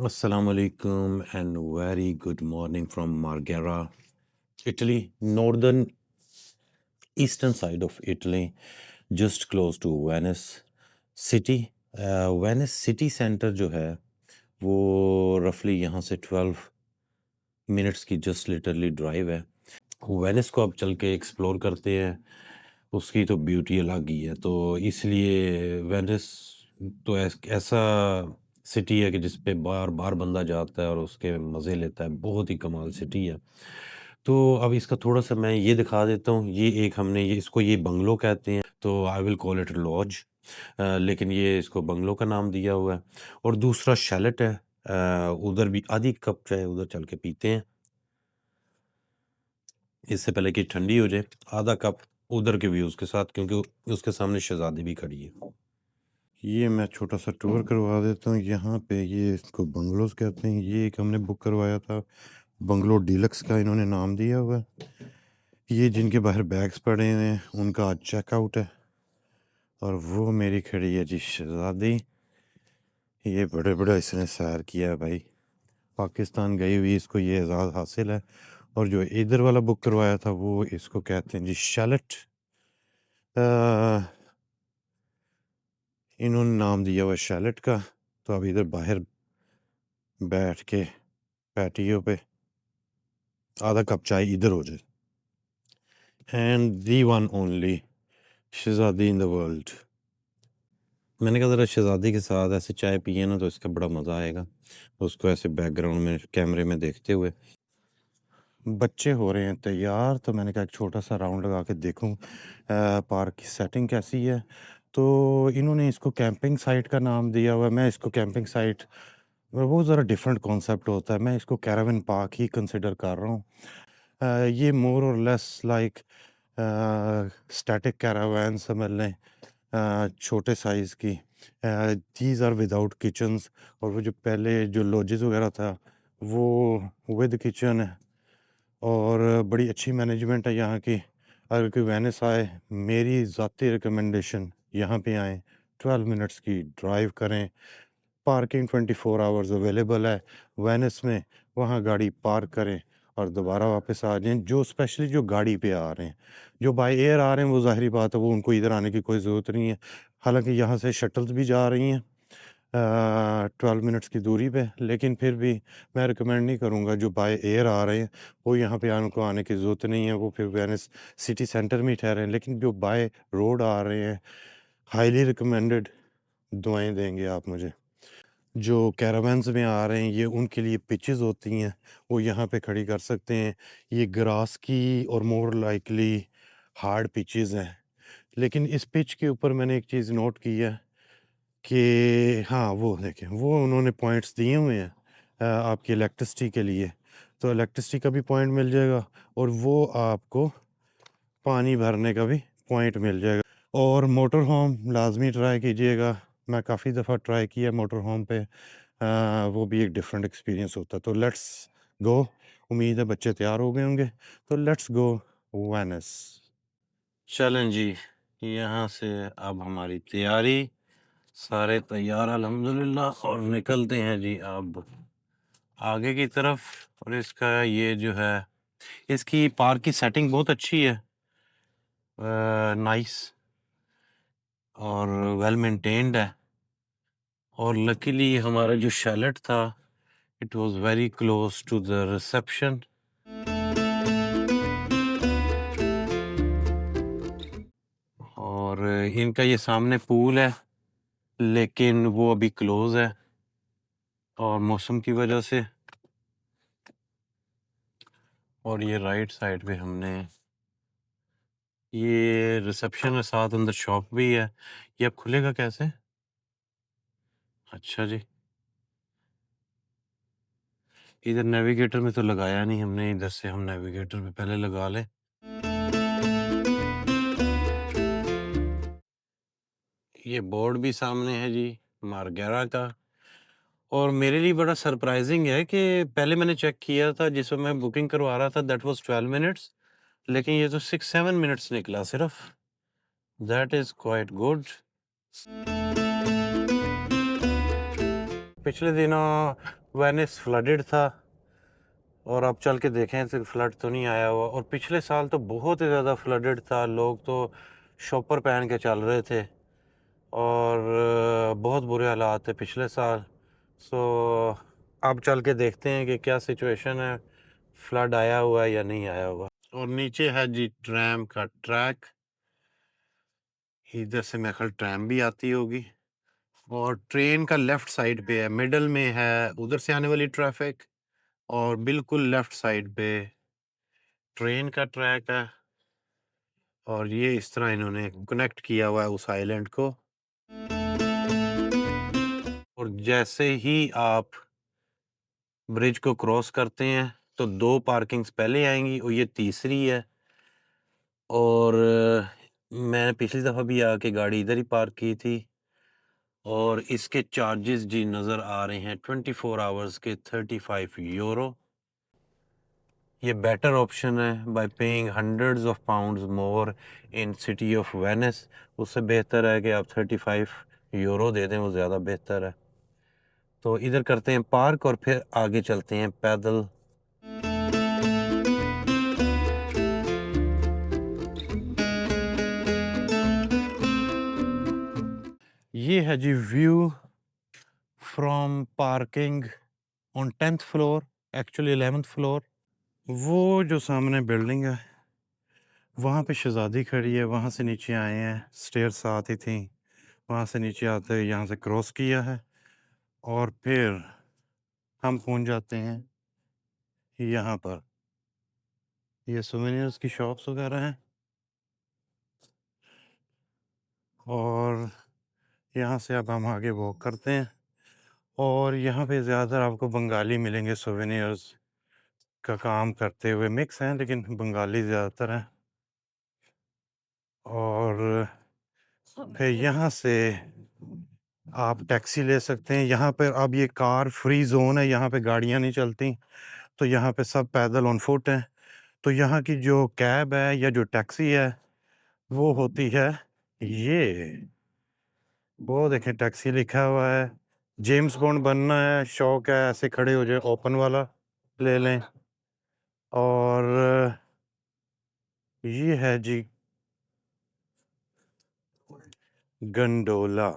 Assalamu alaikum and very good morning from Marghera, Italy, northern eastern side of Italy, just close to Venice city. Venice city centre जो है वो रफली यहाँ से 12 minutes की just literally drive है। Venice को अब चल के एक्सप्लोर करते हैं, उसकी तो ब्यूटी अलग ही है। तो इसलिए वेनिस तो ऐसा सिटी है कि जिस पे बार बार बंदा जाता है और उसके मज़े लेता है। बहुत ही कमाल सिटी है। तो अब इसका थोड़ा सा मैं ये दिखा देता हूँ। ये एक हमने ये बंगलो कहते हैं, तो I will call it lodge, लेकिन ये इसको बंगलो का नाम दिया हुआ है। और दूसरा शैलेट है, उधर भी आधी कप चाय उधर चल के पीते हैं, इससे पहले कि ठंडी हो जाए। आधा कप उधर के व्यूज़ के साथ, क्योंकि उसके सामने शहज़ादी भी खड़ी है। ये मैं छोटा सा टूर करवा देता हूँ। यहाँ पे ये इसको बंगलोज़ कहते हैं। ये एक हमने बुक करवाया था, बंगलो डीलक्स का इन्होंने नाम दिया हुआ है। ये जिनके बाहर बैग्स पड़े हुए हैं उनका आज चेकआउट है। और वो मेरी खड़ी है जी शहज़ादी। ये बड़े बड़ा इसने सैर किया है भाई, पाकिस्तान गई हुई इसको ये एजाज़ हासिल है। और जो इधर वाला बुक करवाया था वो इसको कहते हैं जी शैलेट। इन्होंने नाम दिया हुआ शैलेट का। तो अब इधर बाहर बैठ के पैटियो पे आधा कप चाय इधर हो जाए। एंड दी वन ओनली शहज़ादी इन द वर्ल्ड। मैंने कहा ज़रा शहज़ादी के साथ ऐसे चाय पिए ना तो इसका बड़ा मज़ा आएगा, उसको ऐसे बैकग्राउंड में कैमरे में देखते हुए। बच्चे हो रहे हैं तैयार, तो मैंने कहा एक छोटा सा राउंड लगा के देखूं पार्क की सेटिंग कैसी है। तो इन्होंने इसको कैंपिंग साइट का नाम दिया हुआ है। मैं इसको कैंपिंग साइट, वो ज़रा डिफरेंट कॉन्सेप्ट होता है, मैं इसको कैरावन पार्क ही कंसिडर कर रहा हूँ। ये मोर और लेस लाइक स्टैटिक कैरावैन समझ लें, छोटे साइज़ की। These are without kitchens. और वो जो पहले जो लॉजेस वगैरह था वो विद किचन है और बड़ी अच्छी मैनेजमेंट है यहाँ की। अगर कोई वेनिस आए, मेरी ज़ाती रिकमेंडेशन यहाँ पे आएँ, 12 मिनट्स की ड्राइव करें। पार्किंग 24 आवर्स अवेलेबल है वेनिस में, वहाँ गाड़ी पार्क करें और दोबारा वापस आ जाएँ। जो स्पेशली जो गाड़ी पे आ रहे हैं, जो बाय एयर आ रहे हैं, वो ज़ाहिरी बात है वो उनको इधर आने की कोई ज़रूरत नहीं है। हालाँकि यहाँ से शटल्स भी जा रही हैं 12 मिनट्स की दूरी पे, लेकिन फिर भी मैं रिकमेंड नहीं करूँगा। जो बाय एयर आ रहे हैं वो यहाँ पे उनको आने की ज़रूरत नहीं है, वो फिर वेनिस सिटी सेंटर में ही ठहरें। लेकिन जो बाय रोड आ रहे हैं, हाईली रिकमेंडेड, दुआएँ देंगे आप मुझे। जो कैरावैन्स में आ रहे हैं ये उनके लिए पिचेस होती हैं, वो यहाँ पे खड़ी कर सकते हैं। ये ग्रास की और मोर लाइकली हार्ड पिचेस हैं। लेकिन इस पिच के ऊपर मैंने एक चीज़ नोट की है कि हाँ, वो देखें, वो उन्होंने पॉइंट्स दिए हुए हैं आपकी इलेक्ट्रिसिटी के लिए। तो इलेक्ट्रिसिटी का भी पॉइंट मिल जाएगा और वो आपको पानी भरने का भी पॉइंट मिल जाएगा। और मोटर होम लाज़मी ट्राई कीजिएगा। मैं काफ़ी दफ़ा ट्राई किया मोटर होम पे, वो भी एक डिफरेंट एक्सपीरियंस होता है। तो लेट्स गो। उम्मीद है बच्चे तैयार हो गए होंगे, तो लेट्स गो वेनिस। चलें जी, यहाँ से अब हमारी तैयारी, सारे तैयार अल्हम्दुलिल्लाह, और निकलते हैं जी अब आगे की तरफ। और इसका ये जो है, इसकी पार्क की सेटिंग बहुत अच्छी है, नाइस और वेल मेंटेन्ड है। और लकीली हमारा जो शैलेट था, it was very close to the reception. और इनका ये सामने पूल है, लेकिन वो अभी क्लोज है और मौसम की वजह से। और ये राइट साइड पे हमने ये रिसेप्शन के साथ अंदर शॉप भी है। ये अब खुलेगा कैसे? अच्छा जी, इधर नेविगेटर में तो लगाया नहीं हमने, इधर से हम नेविगेटर में पहले लगा लें। ये बोर्ड भी सामने है जी, मार्गेरा का। और मेरे लिए बड़ा सरप्राइजिंग है कि पहले मैंने चेक किया था जिस वक्त मैं बुकिंग करवा रहा था, दैट वाज 12 मिनट्स, लेकिन ये तो 6-7 मिनट्स निकला सिर्फ। That is quite good. पिछले दिनों वेनिस फ्लडेड था और अब चल के देखें तो फ्लड तो नहीं आया हुआ, और पिछले साल तो बहुत ही ज़्यादा फ्लडेड था, लोग तो शॉपर पहन के चल रहे थे और बहुत बुरे हालात थे पिछले साल। सो अब चल के देखते हैं कि क्या सिचुएशन है, फ्लड आया हुआ है या नहीं आया हुआ। और नीचे है जी ट्रैम का ट्रैक, इधर से मेरे ख्याल ट्रैम भी आती होगी, और ट्रेन का लेफ्ट साइड पे है, मिडल में है उधर से आने वाली ट्रैफिक, और बिल्कुल लेफ्ट साइड पे ट्रेन का ट्रैक है। और ये इस तरह इन्होंने कनेक्ट किया हुआ है उस आइलैंड को। और जैसे ही आप ब्रिज को क्रॉस करते हैं तो 2 पार्किंग्स पहले आएंगी और ये तीसरी है। और मैंने पिछली दफ़ा भी आके गाड़ी इधर ही पार्क की थी, और इसके चार्जेस जी नज़र आ रहे हैं 24 आवर्स के 35 यूरो। ये बेटर ऑप्शन है bye paying hundreds of pounds more in city of Venice. उससे बेहतर है कि आप 35 यूरो दे दें, वो ज़्यादा बेहतर है। तो इधर करते हैं पार्क और फिर आगे चलते हैं पैदल। ये है जी view from parking on 10th floor, actually 11th floor. वो जो सामने बिल्डिंग है वहाँ पे शहजादी खड़ी है, वहाँ से नीचे आए हैं, स्टेयर साथ ही थी, वहाँ से नीचे आते यहाँ से क्रॉस किया है और फिर हम पहुँच जाते हैं यहाँ पर। ये सोवेनिर्स की शॉप्स वगैरह हैं, और यहाँ से अब हम आगे वॉक करते हैं। और यहाँ पे ज़्यादातर आपको बंगाली मिलेंगे, सोवेनिर्स का काम करते हुए मिक्स हैं लेकिन बंगाली ज़्यादातर हैं। और फिर यहाँ से आप टैक्सी ले सकते हैं। यहाँ पर अब ये कार फ्री जोन है, यहाँ पे गाड़ियाँ नहीं चलती, तो यहाँ पे सब पैदल ऑन फुट हैं। तो यहाँ की जो कैब है या जो टैक्सी है वो होती है ये, वो देखें टैक्सी लिखा हुआ है। जेम्स बॉन्ड बनना है, शौक है, ऐसे खड़े हो जाए, ओपन वाला ले लें। और ये है जी गंडोला।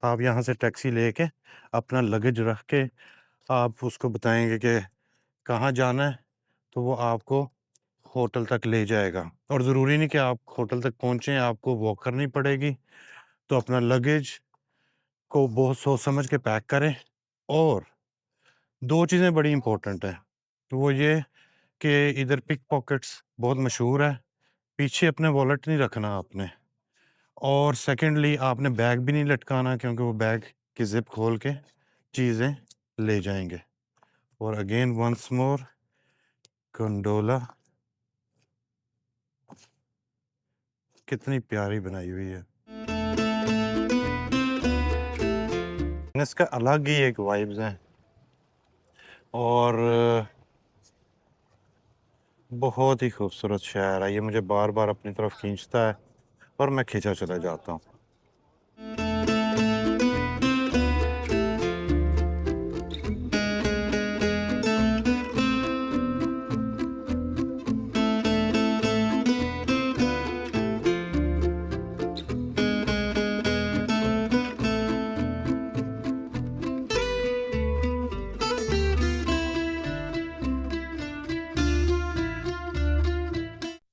आप यहाँ से टैक्सी लेके अपना लगेज रख के आप उसको बताएंगे कि कहाँ जाना है, तो वो आपको होटल तक ले जाएगा। और ज़रूरी नहीं कि आप होटल तक पहुँचें, आपको वॉक करनी पड़ेगी। तो अपना लगेज को बहुत सोच समझ के पैक करें। और 2 चीज़ें बड़ी इम्पोर्टेंट हैं, तो वो ये कि इधर पिक पॉकेट्स बहुत मशहूर है, पीछे अपने वॉलेट नहीं रखना आपने। और सेकेंडली आपने बैग भी नहीं लटकाना, क्योंकि वो बैग की ज़िप खोल के चीज़ें ले जाएंगे। और अगेन वंस मोर गंडोला, कितनी प्यारी बनाई हुई है। इसका अलग ही एक वाइब्स हैं, और बहुत ही खूबसूरत शहर है। ये मुझे बार बार अपनी तरफ खींचता है और मैं खींचा चला जाता हूँ।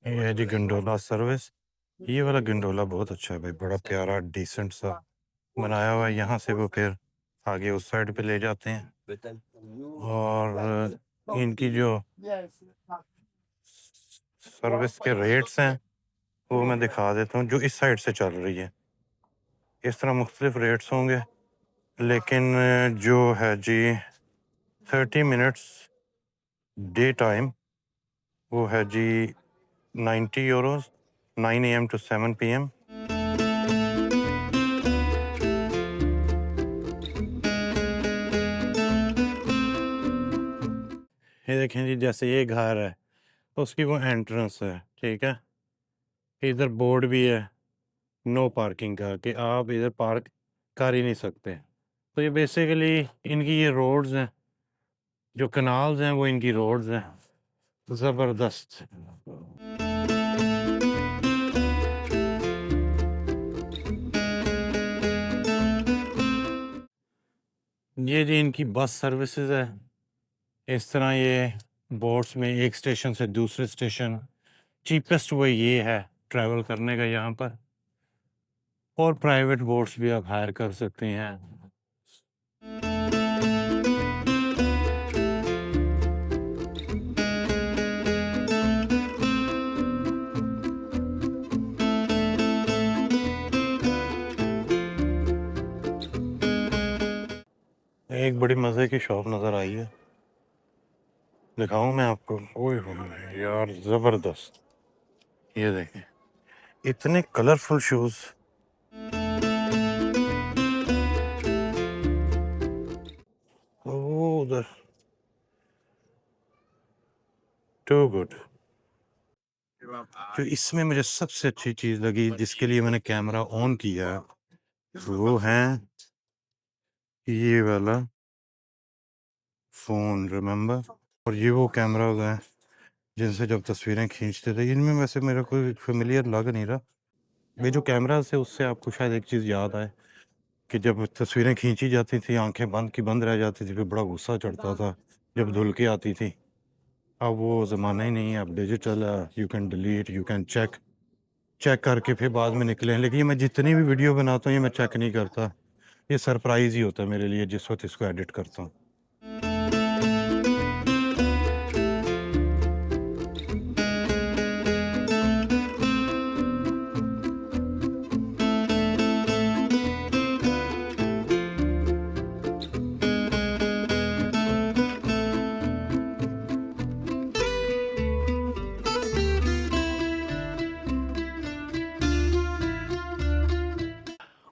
ये है जी गंडोला सर्विस। ये वाला गंडोला बहुत अच्छा है भाई, बड़ा प्यारा डिसेंट सा बनाया हुआ है। यहाँ से वो फिर आगे उस साइड पे ले जाते हैं। और इनकी जो सर्विस के रेट्स हैं वो मैं दिखा देता हूँ, जो इस साइड से चल रही है। इस तरह मुख्तलिफ रेट्स होंगे, लेकिन जो है जी 30 मिनट्स डे टाइम वो है जी 90 यूरोस, 9 AM to 7 PM। ये देखें जी, जैसे ये घर है तो उसकी वो एंट्रेंस है, ठीक है। इधर बोर्ड भी है नो पार्किंग का, कि आप इधर पार्क कर ही नहीं सकते। तो ये बेसिकली इनकी ये रोड्स हैं, जो कनाल्स हैं वो इनकी रोड्स हैं। ज़बरदस्त। ये जी इनकी बस सर्विसेज है। इस तरह ये बोट्स में एक स्टेशन से दूसरे स्टेशन, चीपेस्ट वे ये है ट्रैवल करने का यहाँ पर। और प्राइवेट बोट्स भी आप हायर कर सकते हैं। एक बड़ी मज़े की शॉप नज़र आई है, दिखाऊं मैं आपको? ओए होए यार ज़बरदस्त। ये देखें, इतने कलरफुल शूज़। ओह उधर, टू गुड। जो इसमें मुझे सबसे अच्छी चीज़ लगी, जिसके लिए मैंने कैमरा ऑन किया, वो है ये वाला फ़ोन, रिमेंबर। और ये वो कैमराज हैं जिनसे जब तस्वीरें खींचते थे। इनमें वैसे मेरा कोई फेमिलियर लग नहीं रहा। ये जो कैमराज है उससे आपको शायद एक चीज़ याद आए कि जब तस्वीरें खींची जाती थी, आंखें बंद की बंद रह जाती थी, फिर बड़ा गुस्सा चढ़ता था जब धुल के आती थी। अब वो ज़माना ही नहीं है, अब डिजिटल है, you can delete, you can check, check करके फिर बाद में निकले। लेकिन ये मैं जितनी भी वीडियो बनाता हूँ ये मैं चेक नहीं करता। ये सरप्राइज़ ही होता है मेरे लिए जिस वक्त इसको एडिट करता हूँ।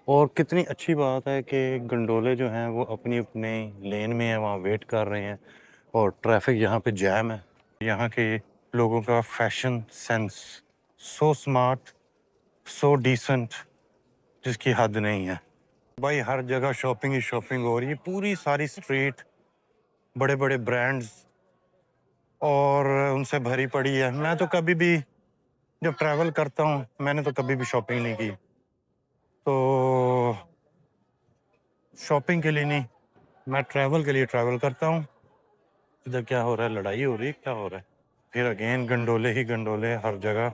और कितनी अच्छी बात है कि गंडोले जो हैं वो अपनी अपने लेन में हैं, वहाँ वेट कर रहे हैं और ट्रैफिक यहाँ पे जैम है। यहाँ के लोगों का fashion sense so smart, so decent, जिसकी हद नहीं है भाई। हर जगह शॉपिंग ही शॉपिंग हो रही है, पूरी सारी स्ट्रीट बड़े बड़े ब्रांड्स और उनसे भरी पड़ी है। मैं तो कभी भी जब ट्रैवल करता हूँ, मैंने तो कभी भी शॉपिंग नहीं की। तो शॉपिंग के लिए नहीं, मैं ट्रैवल के लिए ट्रैवल करता हूँ। इधर क्या हो रहा है? लड़ाई हो रही है? क्या हो रहा है? फिर अगेन गंडोले ही गंडोले हर जगह।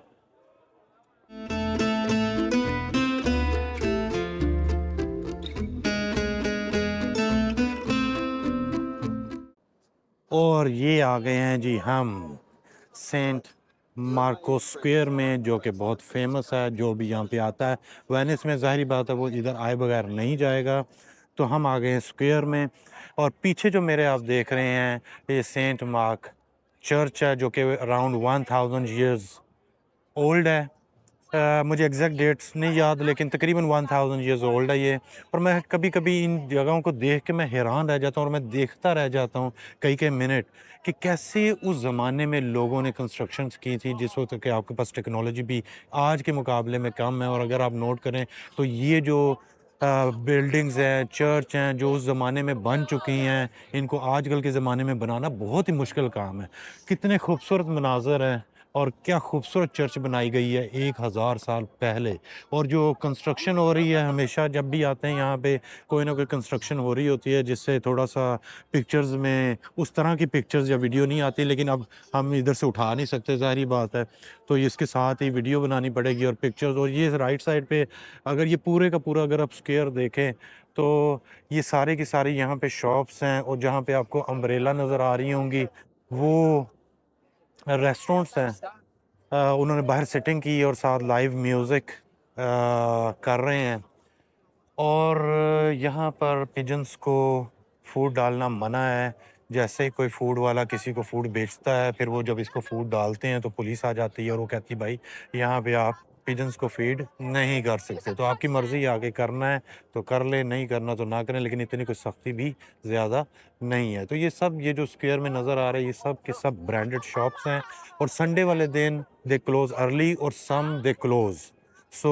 और ये आ गए हैं जी हम सेंट मार्को स्क्वायर में, जो कि बहुत फेमस है। जो भी यहाँ पे आता है वेनिस में, ज़ाहिर बात है वो इधर आए बगैर नहीं जाएगा। तो हम आ गए हैं स्क्वायर में। और पीछे जो मेरे आप देख रहे हैं ये सेंट मार्क चर्च है, जो कि अराउंड 1000 ईयर्स ओल्ड है। मुझे एग्जैक्ट डेट्स नहीं याद, लेकिन तकरीबन 1000 ईयर्स ओल्ड है ये। और मैं कभी कभी इन जगहों को देख के मैं हैरान रह जाता हूँ और मैं देखता रह जाता हूँ कई कई मिनट कि कैसे उस ज़माने में लोगों ने कंस्ट्रक्शंस की थी, जिस वक्त के आपके पास टेक्नोलॉजी भी आज के मुकाबले में कम है। और अगर आप नोट करें तो ये जो बिल्डिंग्स हैं, चर्च हैं, जो उस ज़माने में बन चुकी हैं, इनको आजकल के ज़माने में बनाना बहुत ही मुश्किल काम है। कितने खूबसूरत मनाज़र हैं और क्या खूबसूरत चर्च बनाई गई है 1000 साल पहले। और जो कंस्ट्रक्शन हो रही है, हमेशा जब भी आते हैं यहाँ पे कोई ना कोई कंस्ट्रक्शन हो रही होती है, जिससे थोड़ा सा पिक्चर्स में उस तरह की पिक्चर्स या वीडियो नहीं आती। लेकिन अब हम इधर से उठा नहीं सकते, ज़ाहिर बात है, तो इसके साथ ही वीडियो बनानी पड़ेगी और पिक्चर्स। और ये राइट साइड पे अगर ये पूरे का पूरा अगर आप स्क्वायर देखें तो ये सारे की सारी यहाँ पे शॉप्स हैं। और जहाँ पे आपको अम्ब्रेला नज़र आ रही होंगी वो रेस्टोरेंट्स हैं। उन्होंने बाहर सिटिंग की और साथ लाइव म्यूज़िक कर रहे हैं। और यहाँ पर पिजन्स को फूड डालना मना है। जैसे ही कोई फूड वाला किसी को फूड बेचता है, फिर वो जब इसको फूड डालते हैं तो पुलिस आ जाती है और वो कहती है भाई यहाँ पे आप पिजन्स को फीड नहीं कर सकते। तो आपकी मर्ज़ी, आगे करना है तो कर ले, नहीं करना तो ना करें, लेकिन इतनी कोई सख्ती भी ज़्यादा नहीं है। तो ये सब, ये जो स्क्वायर में नज़र आ रहा है, ये सब के सब ब्रांडेड शॉप्स हैं। और संडे वाले दिन दे क्लोज़ अर्ली और सम दे क्लोज़ सो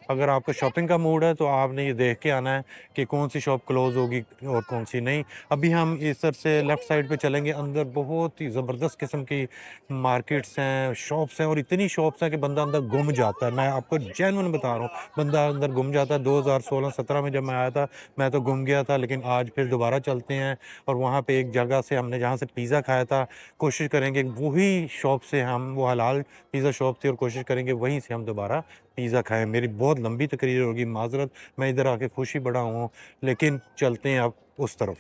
अगर आपका शॉपिंग का मूड है तो आपने ये देख के आना है कि कौन सी शॉप क्लोज़ होगी और कौन सी नहीं। अभी हम इस तरफ से लेफ़्ट साइड पे चलेंगे, अंदर बहुत ही ज़बरदस्त किस्म की मार्केट्स हैं, शॉप्स हैं और इतनी शॉप्स हैं कि बंदा अंदर गुम जाता है। मैं आपको जेन्युइन बता रहा हूँ, बंदा अंदर गुम जाता है। 2016-17 में जब मैं आया था, मैं तो गुम गया था, लेकिन आज फिर दोबारा चलते हैं और वहाँ पे एक जगह से हमने जहाँ से पिज़्ज़ा खाया था, कोशिश करेंगे वही शॉप से हम वो हलाल पिज़्ज़ा शॉप थी और कोशिश करेंगे वहीं से हम दोबारा पिज़्ज़ा खाएँ। मेरी बहुत लंबी तकरीर होगी, माज़रत, मैं इधर आके खुश ही बड़ा हूँ, लेकिन चलते हैं अब उस तरफ।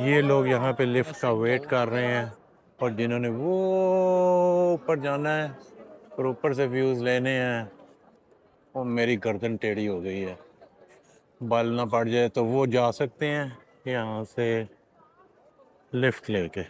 ये लोग यहाँ पे लिफ्ट का वेट कर रहे हैं और जिन्होंने वो ऊपर जाना है और ऊपर से व्यूज़ लेने हैं, वो मेरी गर्दन टेढ़ी हो गई है। बाल ना पड़ जाए तो वो जा सकते हैं यहाँ से लिफ्ट लेके।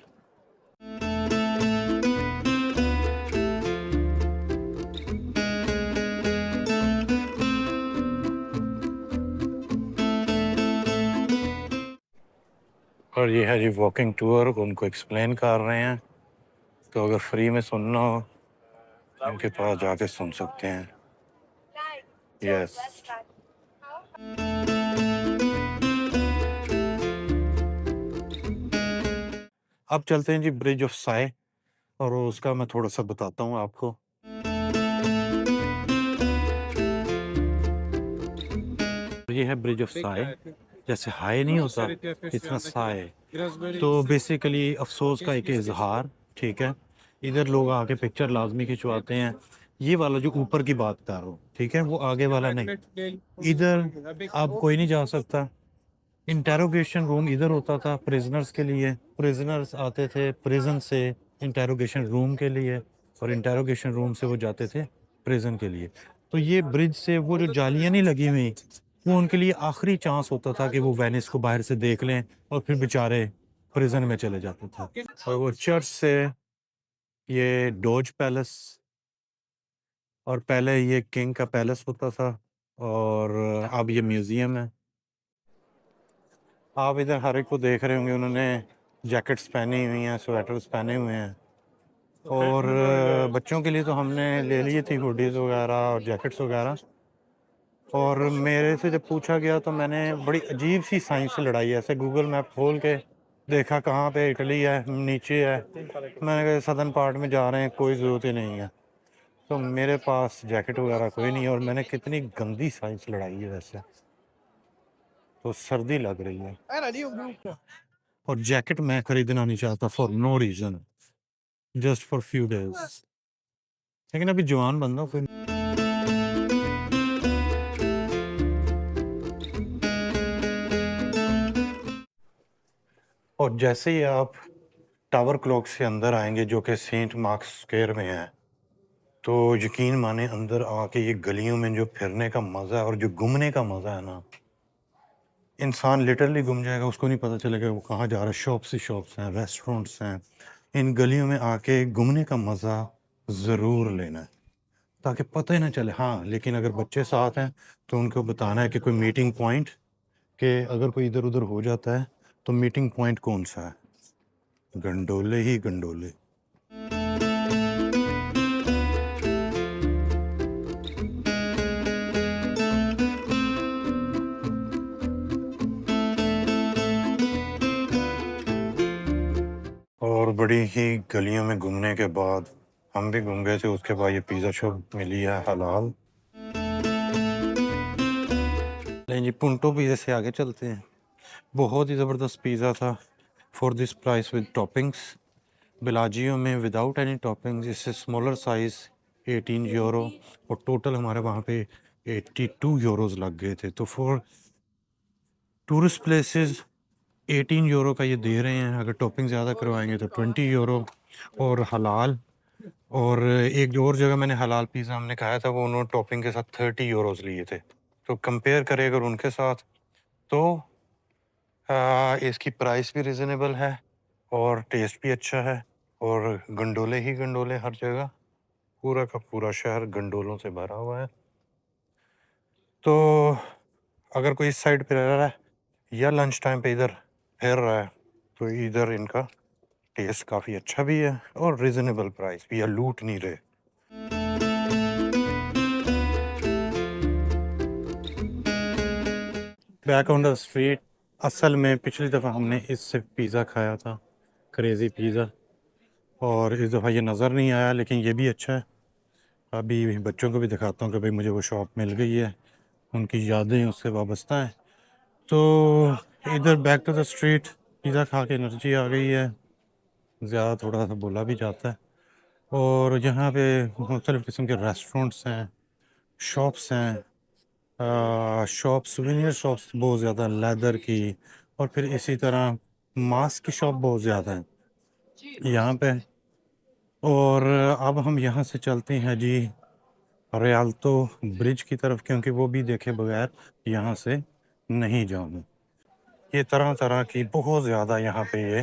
और ये है जी वॉकिंग टूर, उनको एक्सप्लेन कर रहे हैं, तो अगर फ्री में सुनना हो उनके पास जाके सुन सकते हैं। यस। अब चलते हैं जी ब्रिज ऑफ साय और उसका मैं थोड़ा सा बताता हूँ आपको। ये है ब्रिज ऑफ साय, जैसे हाय नहीं होता इस तरह साय। तो बेसिकली अफसोस का एक इजहार, ठीक है। इधर लोग आके पिक्चर लाजमी खिंचवाते हैं। ये वाला जो ऊपर की बात कर रहा हूँ, ठीक है, वो आगे वाला नहीं। इधर अब कोई नहीं जा सकता। इंटेरोगेशन रूम इधर होता था प्रिजनर्स के लिए, प्रिजनर्स आते थे प्रिजन से इंटेरोगेशन रूम के लिए और इंटेरोगेशन रूम से वो जाते थे प्रिजन के लिए। तो ये ब्रिज से वो जो जालियां नहीं लगी हुई, वो उनके लिए आखिरी चांस होता था कि वो वेनिस को बाहर से देख लें और फिर बेचारे प्रिजन में चले जाते थे। और वो चर्च से ये डोज पैलेस, और पहले ये किंग का पैलेस होता था और अब ये म्यूजियम है। आप इधर हर एक को देख रहे होंगे, उन्होंने जैकेट्स पहनी हुई हैं, स्वेटर्स पहने हुए हैं। और बच्चों के लिए तो हमने ले ली थी हुडीज़ वगैरह और जैकेट्स वगैरह। और मेरे से जब पूछा गया तो मैंने बड़ी अजीब सी साइंस से लड़ाई, ऐसे गूगल मैप खोल के देखा कहाँ पे इटली है, नीचे है। मैंने कहा सदर्न पार्ट में जा रहे हैं, कोई ज़रूरत ही नहीं है। तो मेरे पास जैकेट वगैरह कोई नहीं है और मैंने कितनी गंदी साइंस लड़ाई है वैसे, तो सर्दी लग रही है। और जैकेट मैं खरीदना नहीं चाहता for no reason, just for few days. लेकिन अभी जवान बंदा हूं, फिर और जैसे ही आप टावर क्लॉक से अंदर आएंगे जो कि सेंट मार्क्स स्क्वायर में है, तो यकीन माने अंदर आके ये गलियों में जो फिरने का मज़ा है और जो घूमने का मज़ा है ना, इंसान लिटरली गुम जाएगा, उसको नहीं पता चलेगा वो कहाँ जा रहा है। शॉप्स ही शॉप्स हैं, रेस्टोरेंट्स हैं। इन गलियों में आके घूमने का मज़ा ज़रूर लेना है ताकि पता ही ना चले। हाँ, लेकिन अगर बच्चे साथ हैं तो उनको बताना है कि कोई मीटिंग पॉइंट, कि अगर कोई इधर उधर हो जाता है तो मीटिंग पॉइंट कौन सा है, गंडोले ही गंडोले। और बड़ी ही गलियों में घूमने के बाद हम भी घूम गए थे, उसके बाद ये पिज़्ज़ा शॉप मिली है हलाल। नहीं जी, पुंटो पिज़्ज़ा से आगे चलते हैं। बहुत ही ज़बरदस्त पिज़्ज़ा था for this price with toppings. Bellagio में विदाउट एनी टॉपिंग्स, इससे स्मॉलर साइज़ 18 यूरो और टोटल हमारे वहाँ पे 82 यूरोज़ लग गए थे। तो फॉर टूरिस्ट प्लेसेस 18 यूरो का ये दे रहे हैं, अगर टॉपिंग ज़्यादा करवाएंगे तो 20 यूरो और हलाल। और एक जो और जगह मैंने हलाल पिज़्ज़ा हमने खाया था, वो उन्होंने टॉपिंग के साथ 30 यूरोज़ लिए थे। तो कंपेयर करें अगर उनके साथ, तो इसकी प्राइस भी रिजनेबल है और टेस्ट भी अच्छा है। और गंडोले ही गंडोले हर जगह, पूरा का पूरा शहर गंडोलों से भरा हुआ है। तो अगर कोई इस साइड पे रह रहा है या लंच टाइम पे इधर फिर रहा है तो इधर इनका टेस्ट काफ़ी अच्छा भी है और रिजनेबल प्राइस भी है, लूट नहीं रहे। बैक ऑन द स्ट्रीट, असल में पिछली दफ़ा हमने इससे पिज़्ज़ा खाया था, क्रेज़ी पिज़्ज़ा, और इस दफ़ा ये नज़र नहीं आया, लेकिन ये भी अच्छा है। अभी बच्चों को भी दिखाता हूँ कि भाई मुझे वो शॉप मिल गई है, उनकी यादें उससे वाबस्ता हैं। तो इधर back to the street pizza खा के एनर्जी आ गई है, ज़्यादा थोड़ा सा बोला भी जाता है। और यहाँ पे मुख्तलिफ़ किस्म के रेस्टोरेंट्स हैं, शॉप्स हैं, सुवेनियर शॉप्स बहुत ज़्यादा लेदर की, और फिर इसी तरह मास्क की शॉप बहुत ज़्यादा है यहाँ पे। और अब हम यहाँ से चलते हैं जी रियाल्तो ब्रिज की तरफ, क्योंकि वो भी देखे बगैर यहाँ से नहीं जाऊँगा। ये तरह तरह की बहुत ज़्यादा यहाँ पे ये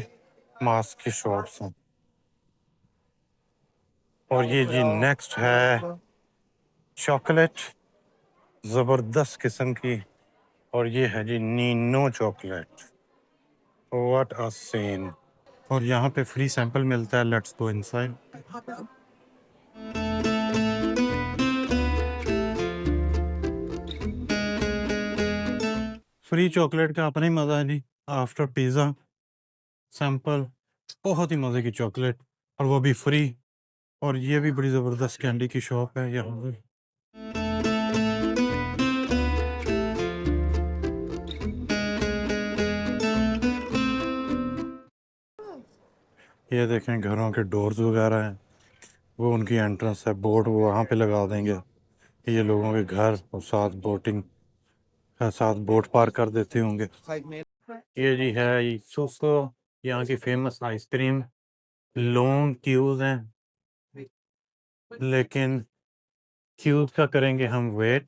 मास्क की शॉप्स हैं। और ये जी नेक्स्ट है चॉकलेट, ज़बरदस्त किस्म की, और ये है जी Nino chocolate, what a scene. और यहाँ पे फ्री सैंपल मिलता है, let's go inside. Free chocolate का अपना ही मज़ा है जी, आफ्टर पिज़्ज़ा सैंपल, बहुत ही मज़े की चॉकलेट, और वो भी फ्री। और ये भी बड़ी ज़बरदस्त कैंडी की शॉप है यहाँ पे। ये देखें घरों के डोर्स वगैरह हैं, वो उनकी एंट्रेंस है, बोर्ड वो वहाँ पे लगा देंगे, ये लोगों के घर, और साथ बोटिंग, साथ बोट पार कर देते होंगे। ये जी है ये सुसो, यहाँ की फेमस आइसक्रीम, लॉन्ग क्यूज हैं, लेकिन क्यूज का करेंगे हम वेट,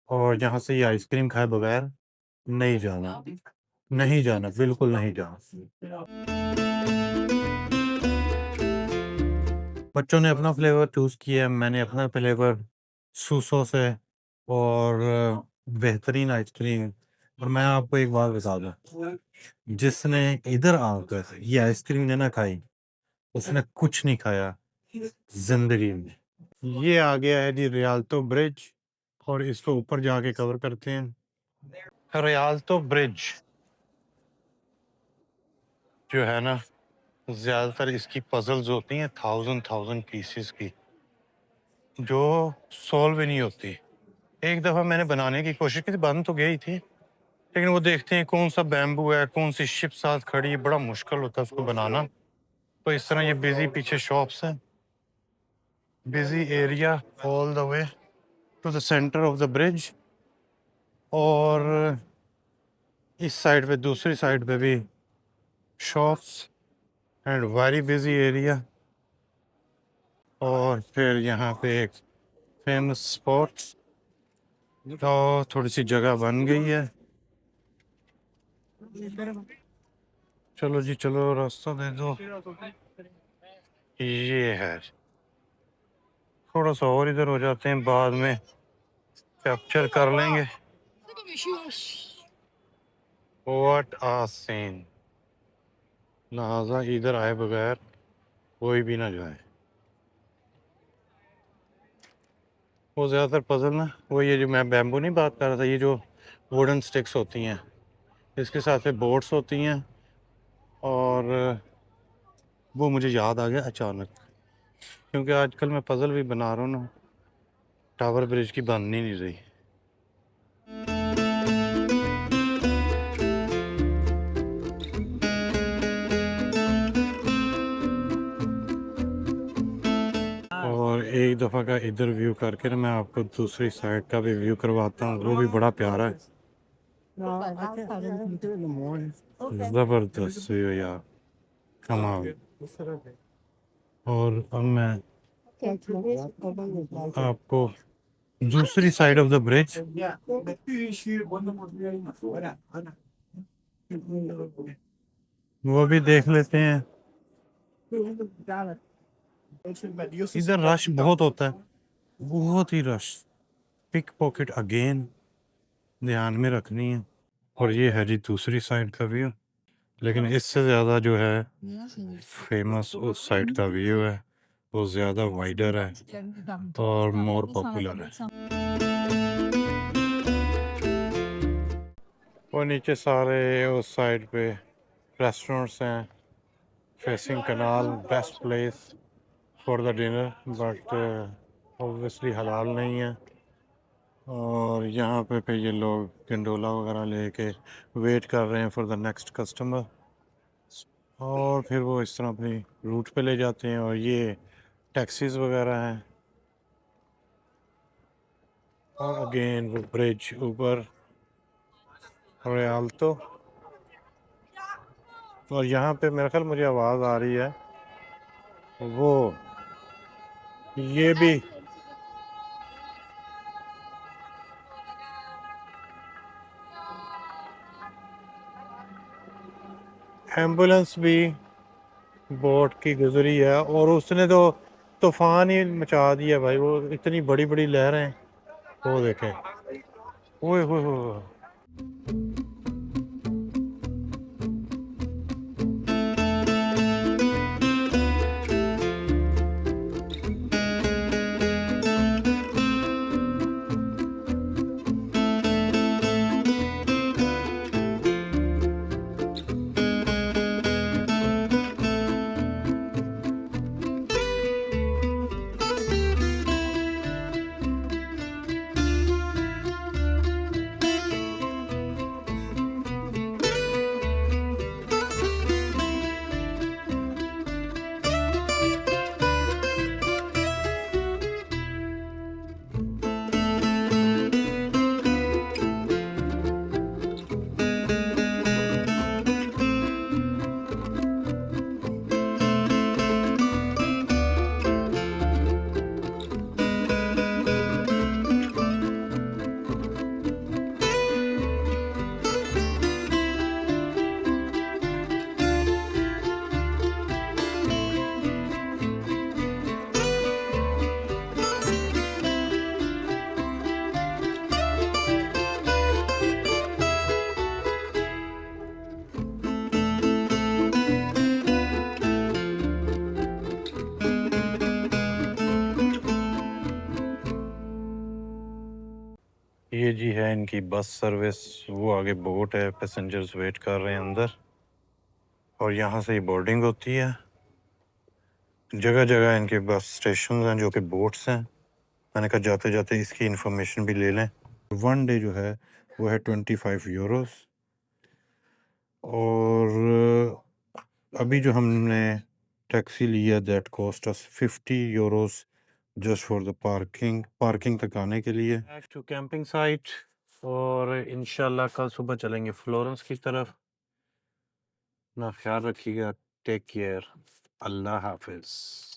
और यहाँ से ये आइसक्रीम खाए बगैर नहीं जाना, नहीं जाना, बिल्कुल नहीं जाना। बच्चों ने अपना फ्लेवर चूज किया है, मैंने अपना फ्लेवर सूसो से, और बेहतरीन आइसक्रीम। और मैं आपको एक बात बता दूं, जिसने इधर आकर ये आइसक्रीम ने ना खाई, उसने कुछ नहीं खाया जिंदगी में। ये आ गया है जी रियाल्तो ब्रिज, और इसको ऊपर जाके कवर करते हैं। रियाल्तो ब्रिज जो है ना, ज्यादातर इसकी पजल्स होती हैं थाउजेंड पीसेस की, जो सॉल्व ही नहीं होती। एक दफ़ा मैंने बनाने की कोशिश की थी, बन तो गई थी, लेकिन वो देखते हैं कौन सा बैम्बू है, कौन सी शिप साथ खड़ी है, बड़ा मुश्किल होता है उसको बनाना। तो इस तरह ये बिजी पीछे शॉप्स हैं, busy area all the way to the centre of the bridge. और इस साइड पे, दूसरी साइड पे भी shops and very busy area. और फिर यहाँ पे एक फेमस स्पॉट, तो थोड़ी सी जगह बन गई है। चलो जी चलो, रास्ता दे दो। ये है, थोड़ा सा और इधर हो जाते हैं, बाद में कैप्चर कर लेंगे। व्हाट अ सीन, लिहाजा इधर आए बगैर कोई भी ना जाए। वो ज़्यादातर पजल ना, वो ये जो मैं बैम्बू नहीं बात कर रहा था, ये जो वुडन स्टिक्स होती हैं, इसके साथ में बोट्स होती हैं। और वो मुझे याद आ गया अचानक, क्योंकि आजकल मैं पजल भी बना रहा हूँ ना, टावर ब्रिज की बन ही नहीं रही। और एक दफ़ा का इधर व्यू करके ना, मैं आपको दूसरी साइड का भी व्यू करवाता हूँ, वो भी बड़ा प्यारा है, ज़बरदस्त व्यू यार, कमाल। और अब मैं आपको दूसरी साइड ऑफ द ब्रिज वो भी देख लेते हैं। इधर रश बहुत होता है, बहुत ही रश, पिक पॉकेट अगेन, ध्यान में रखनी है। और ये है जी दूसरी साइड का व्यू, लेकिन इससे ज़्यादा जो है फेमस उस साइड का व्यू है, वो ज़्यादा वाइडर है और मोर पॉपुलर है। वो नीचे सारे उस साइड पे रेस्टोरेंट्स हैं, facing canal, best place for the dinner, but obviously हलाल नहीं है। और यहाँ पे ये लोग गंडोला वगैरह लेके वेट कर रहे हैं फॉर द नेक्स्ट कस्टमर, और फिर वो इस तरह अपनी रूट पे ले जाते हैं। और ये टैक्सीज वगैरह हैं, और अगेन वो ब्रिज ऊपर रियाल्तो। और यहाँ पे मेरे ख्याल मुझे आवाज़ आ रही है, वो ये भी एम्बुलेंस भी बोट की गुजरी है, और उसने तो तूफान ही मचा दिया भाई। वो इतनी बड़ी बड़ी लहरें, वो देखें, ओए होए होए। ये जी है इनकी बस सर्विस, वो आगे बोट है, पैसेंजर्स वेट कर रहे हैं अंदर, और यहाँ से ही बोर्डिंग होती है। जगह जगह इनके बस स्टेशन हैं जो कि बोट्स हैं। मैंने कहा जाते जाते इसकी इंफॉर्मेशन भी ले लें। वन डे जो है वो है 25 यूरोस, और अभी जो हमने टैक्सी लिया that cost us 50 Euros just for the parking तक आने के लिए। बैक टू कैंपिंग साइट, और इंशाल्लाह कल सुबह चलेंगे फ्लोरेंस की तरफ। ना ख्याल रखिएगा, टेक केयर, अल्लाह हाफिज़।